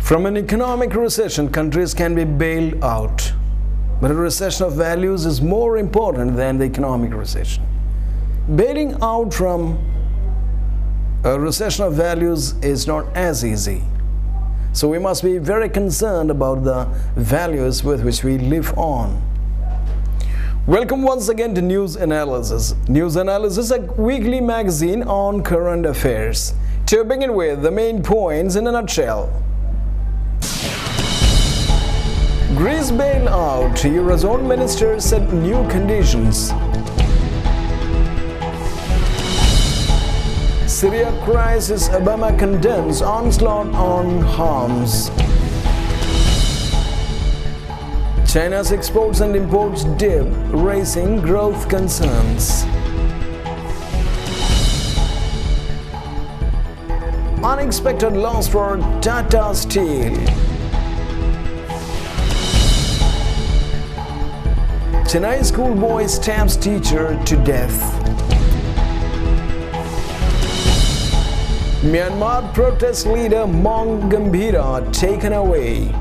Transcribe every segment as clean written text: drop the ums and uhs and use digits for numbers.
From an economic recession, countries can be bailed out. But a recession of values is more important than the economic recession. Bailing out from a recession of values is not as easy. So we must be very concerned about the values with which we live on. Welcome once again to News Analysis. News Analysis, a weekly magazine on current affairs. To begin with, the main points in a nutshell. Greece bailout, Eurozone ministers set new conditions. Syria crisis, Obama condemns onslaught on arms. China's exports and imports dip, raising growth concerns. Unexpected loss for Tata Steel. Chennai schoolboy stabs teacher to death. Myanmar protest leader Gambira taken away.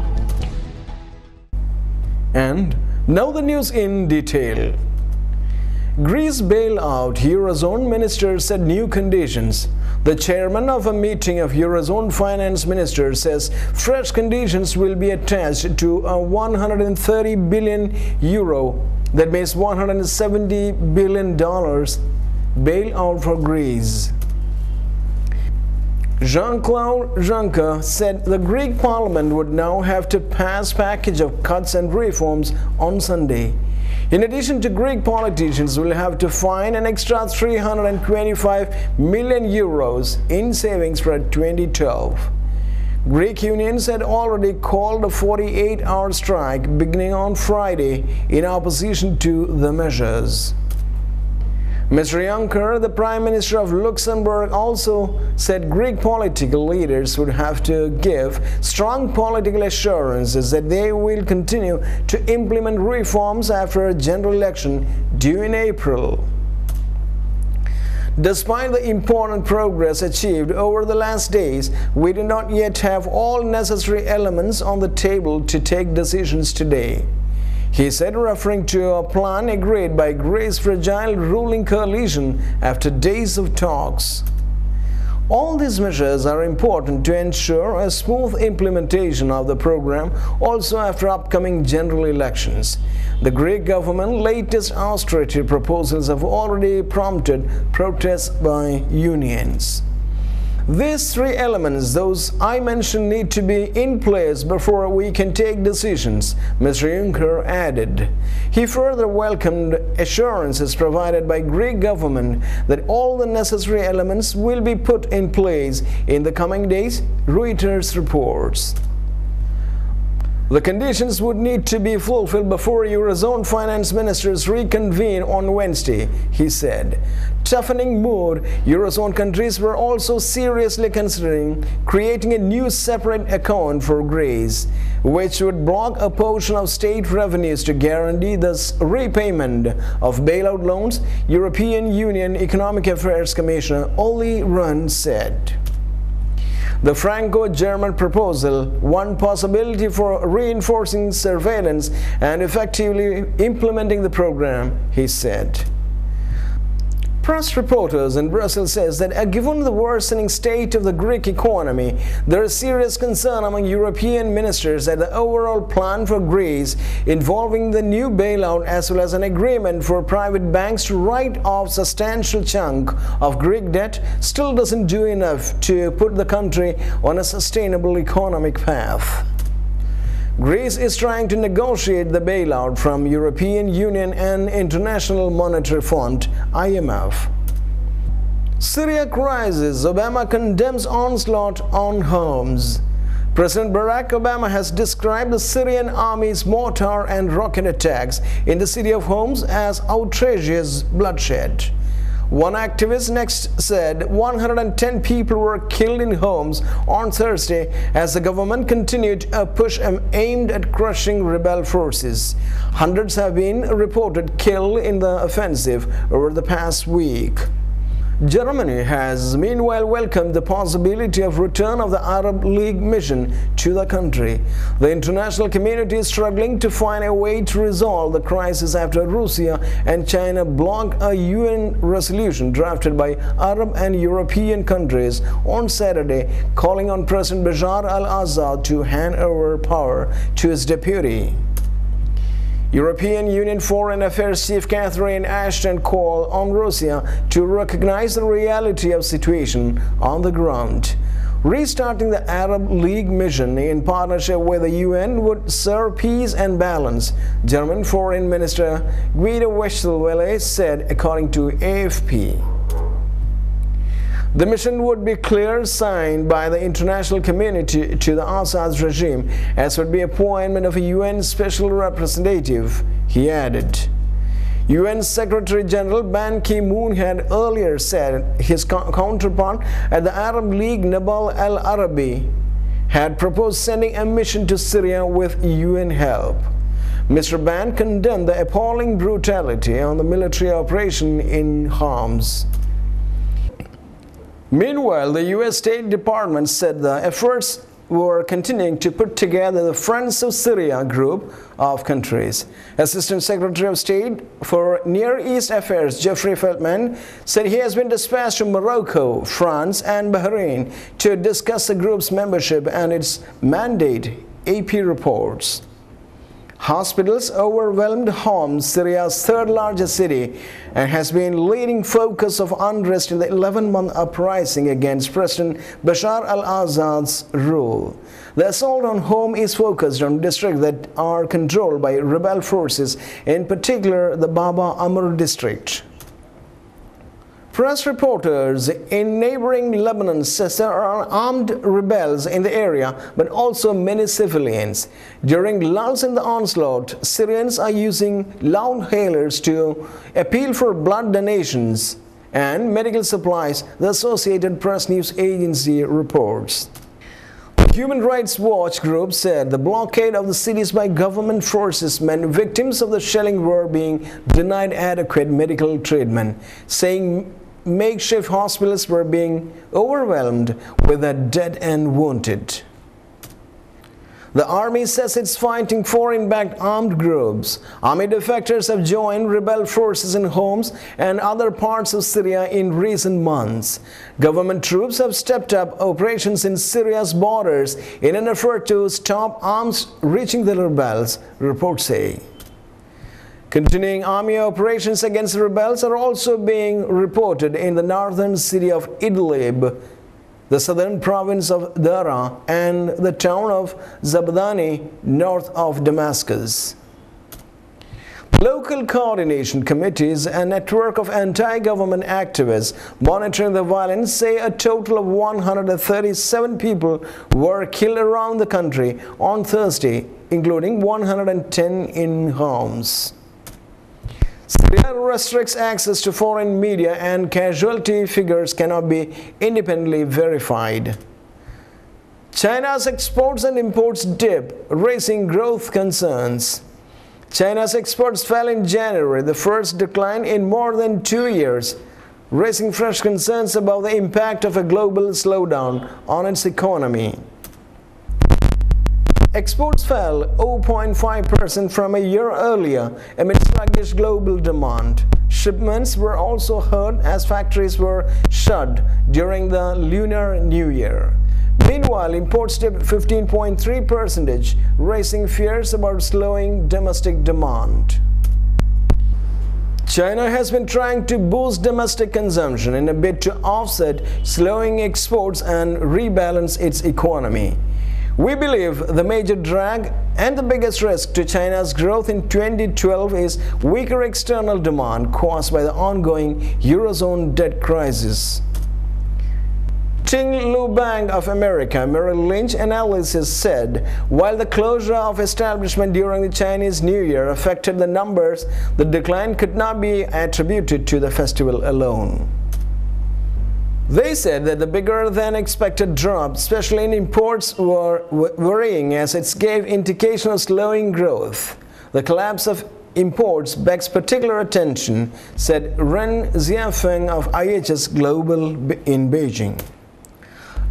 And now the news in detail. Greece bailout, Eurozone ministers set new conditions. The chairman of a meeting of Eurozone finance ministers says fresh conditions will be attached to a 130 billion euro, that means $170 billion, bailout for Greece. Jean-Claude Juncker said the Greek parliament would now have to pass a package of cuts and reforms on Sunday. In addition to Greek politicians will have to find an extra 325 million euros in savings for 2012. Greek unions had already called a 48-hour strike beginning on Friday in opposition to the measures. Mr. Juncker, the Prime Minister of Luxembourg, also said Greek political leaders would have to give strong political assurances that they will continue to implement reforms after a general election due in April. Despite the important progress achieved over the last days, we do not yet have all necessary elements on the table to take decisions today, he said, referring to a plan agreed by Greece's fragile ruling coalition after days of talks. All these measures are important to ensure a smooth implementation of the program also after upcoming general elections. The Greek government's latest austerity proposals have already prompted protests by unions. These three elements, those I mentioned, need to be in place before we can take decisions, Mr. Juncker added. He further welcomed assurances provided by Greek government that all the necessary elements will be put in place in the coming days, Reuters reports. The conditions would need to be fulfilled before Eurozone finance ministers reconvene on Wednesday, he said. Toughening mood, Eurozone countries were also seriously considering creating a new separate account for Greece, which would block a portion of state revenues to guarantee the repayment of bailout loans, European Union Economic Affairs Commissioner Olli Rehn said. The Franco-German proposal, one possibility for reinforcing surveillance and effectively implementing the program, he said. Press reporters in Brussels says that given the worsening state of the Greek economy, there is serious concern among European ministers that the overall plan for Greece involving the new bailout as well as an agreement for private banks to write off substantial chunk of Greek debt still doesn't do enough to put the country on a sustainable economic path. Greece is trying to negotiate the bailout from European Union and International Monetary Fund, IMF. Syria crisis, Obama condemns onslaught on homes. President Barack Obama has described the Syrian army's mortar and rocket attacks in the city of Homs as outrageous bloodshed. One activist next said 110 people were killed in Homs on Thursday as the government continued a push aimed at crushing rebel forces. Hundreds have been reported killed in the offensive over the past week. Germany has meanwhile welcomed the possibility of return of the Arab League mission to the country. The international community is struggling to find a way to resolve the crisis after Russia and China blocked a UN resolution drafted by Arab and European countries on Saturday, calling on President Bashar al-Assad to hand over power to his deputy. European Union Foreign Affairs Chief Catherine Ashton called on Russia to recognize the reality of the situation on the ground. Restarting the Arab League mission in partnership with the UN would serve peace and balance, German Foreign Minister Guido Westerwelle said, according to AFP. The mission would be a clear sign by the international community to the Assad's regime, as would be appointment of a UN Special Representative, he added. UN Secretary General Ban Ki-moon had earlier said his counterpart at the Arab League, Nabal al-Arabi, had proposed sending a mission to Syria with UN help. Mr. Ban condemned the appalling brutality on the military operation in Homs. Meanwhile, the U.S. State Department said the efforts were continuing to put together the Friends of Syria group of countries. Assistant Secretary of State for Near East Affairs Jeffrey Feltman said he has been dispatched to Morocco, France and Bahrain to discuss the group's membership and its mandate, AP reports. Hospitals overwhelmed Homs, Syria's third-largest city, and has been leading focus of unrest in the 11-month uprising against President Bashar al-Assad's rule. The assault on Homs is focused on districts that are controlled by rebel forces, in particular the Baba Amr district. Press reporters in neighboring Lebanon says there are armed rebels in the area, but also many civilians. During lulls in the onslaught, Syrians are using loud hailers to appeal for blood donations and medical supplies, the Associated Press news agency reports. Human Rights Watch group said the blockade of the cities by government forces meant victims of the shelling were being denied adequate medical treatment, saying makeshift hospitals were being overwhelmed with the dead and wounded. The army says it's fighting foreign-backed armed groups. Army defectors have joined rebel forces in Homs and other parts of Syria in recent months. Government troops have stepped up operations in Syria's borders in an effort to stop arms reaching the rebels, reports say. Continuing army operations against the rebels are also being reported in the northern city of Idlib, the southern province of Dara, and the town of Zabadani, north of Damascus. Local coordination committees, a network of anti-government activists monitoring the violence, say a total of 137 people were killed around the country on Thursday, including 110 in Homs. Syria restricts access to foreign media and casualty figures cannot be independently verified. China's exports and imports dip, raising growth concerns. China's exports fell in January, the first decline in more than 2 years, raising fresh concerns about the impact of a global slowdown on its economy. Exports fell 0.5% from a year earlier amid sluggish global demand. Shipments were also hurt as factories were shut during the Lunar New Year. Meanwhile, imports dipped 15.3%, raising fears about slowing domestic demand. China has been trying to boost domestic consumption in a bid to offset slowing exports and rebalance its economy. We believe the major drag and the biggest risk to China's growth in 2012 is weaker external demand caused by the ongoing Eurozone debt crisis. Ting Lu Bank of America Merrill Lynch analysis said, while the closure of establishment during the Chinese New Year affected the numbers, the decline could not be attributed to the festival alone. They said that the bigger-than-expected drop, especially in imports, were worrying as it gave indication of slowing growth. The collapse of imports begs particular attention, said Ren Xiaofeng of IHS Global in Beijing.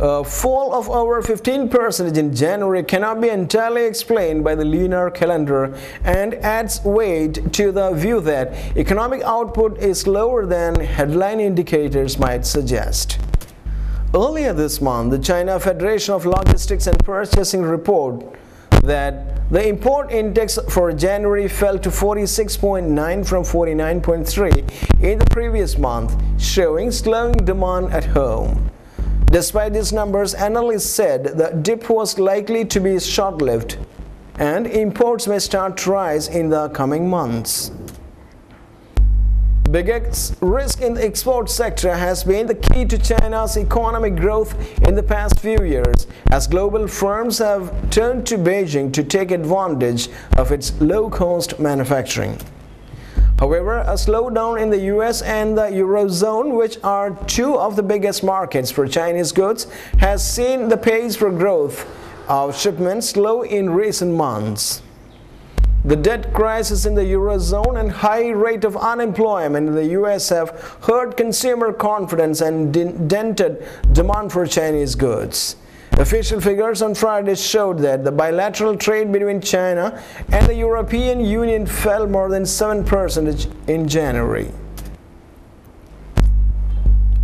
A fall of over 15% in January cannot be entirely explained by the lunar calendar and adds weight to the view that economic output is lower than headline indicators might suggest. Earlier this month, the China Federation of Logistics and Purchasing reported that the import index for January fell to 46.9 from 49.3 in the previous month, showing slowing demand at home. Despite these numbers, analysts said the dip was likely to be short-lived and imports may start to rise in the coming months. Biggest risk in the export sector has been the key to China's economic growth in the past few years, as global firms have turned to Beijing to take advantage of its low-cost manufacturing. However, a slowdown in the US and the Eurozone, which are two of the biggest markets for Chinese goods, has seen the pace for growth of shipments slow in recent months. The debt crisis in the Eurozone and high rate of unemployment in the US have hurt consumer confidence and dented demand for Chinese goods. Official figures on Friday showed that the bilateral trade between China and the European Union fell more than 7% in January.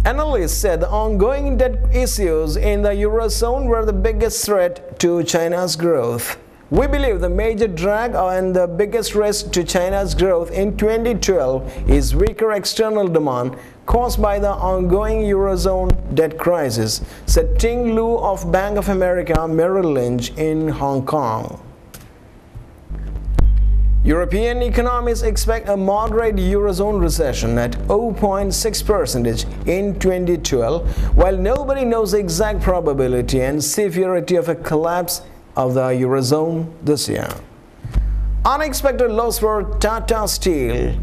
Analysts said the ongoing debt issues in the Eurozone were the biggest threat to China's growth. We believe the major drag and the biggest risk to China's growth in 2012 is weaker external demand caused by the ongoing Eurozone debt crisis, said Ting Lu of Bank of America Merrill Lynch in Hong Kong. European economists expect a moderate Eurozone recession at 0.6% in 2012, while nobody knows the exact probability and severity of a collapse of the Eurozone this year. Unexpected loss for Tata Steel.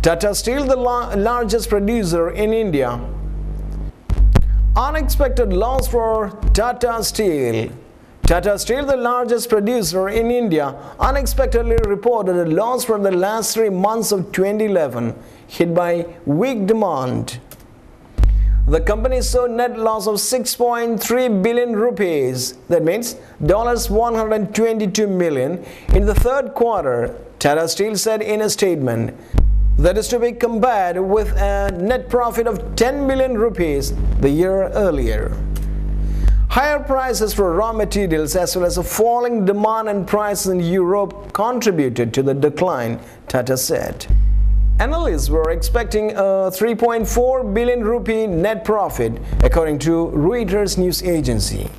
Tata Steel, the largest producer in India. Unexpected loss for Tata Steel. Tata Steel, the largest producer in India, unexpectedly reported a loss for the last 3 months of 2011, hit by weak demand. The company saw net loss of 6.3 billion rupees, that means $122 million, in the third quarter, Tata Steel said in a statement. That is to be compared with a net profit of 10 billion rupees the year earlier. Higher prices for raw materials as well as a falling demand and prices in Europe contributed to the decline, Tata said. Analysts were expecting a 3.4 billion rupee net profit, according to Reuters news agency.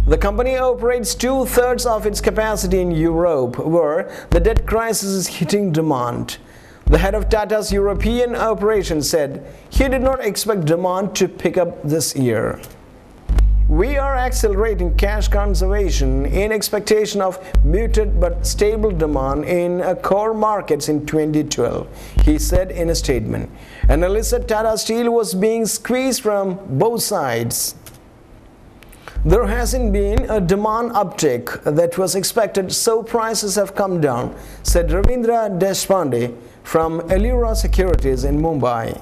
The company operates 2/3 of its capacity in Europe, where the debt crisis is hitting demand. The head of Tata's European operations said he did not expect demand to pick up this year. We are accelerating cash conservation in expectation of muted but stable demand in core markets in 2012, he said in a statement. Analysts said Tata Steel was being squeezed from both sides. There hasn't been a demand uptick that was expected, so prices have come down, said Ravindra Deshpande from Tirur Securities in Mumbai.